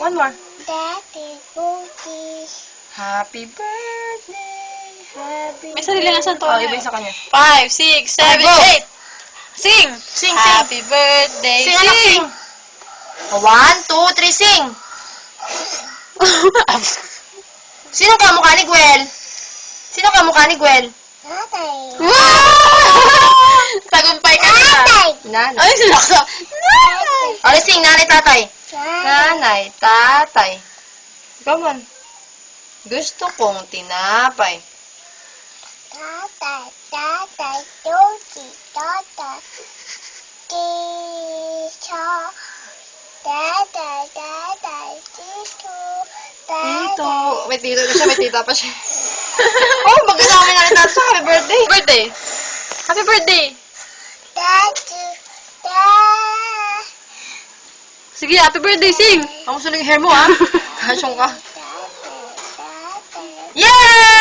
One more. Daddy Booty. Happy birthday. Happy May sarili nga sa to. Oh, iba yung sa kanya. 5, 6, 7, Go. 8. Sing! Sing, sing. Happy birthday. Sing, anak, sing. 1, 2, 3, sing. Sino kamukha ni Gwen? Sino kamukha ni Gwen? Tatay. Tagumpay ka na. Tatay. Nanay. Ay, sinaksa. Tatay. Oh, sing, nanay, tatay. Tatay. Nanay, tatay. Come on. Gusto kong tinapay. Tatay. Tatay. Booty. Tatay. Tito. Tatay. Tatay. Tito. Tito. May tito na siya, may tita pa siya. Oh, magkasama na rin natin sa happy birthday. Birthday. Happy birthday. Daddy. Daddy. Sige, happy birthday, sing. Kamusta na yung hair mo, ha? Hasyong ka. Tatay. Yay!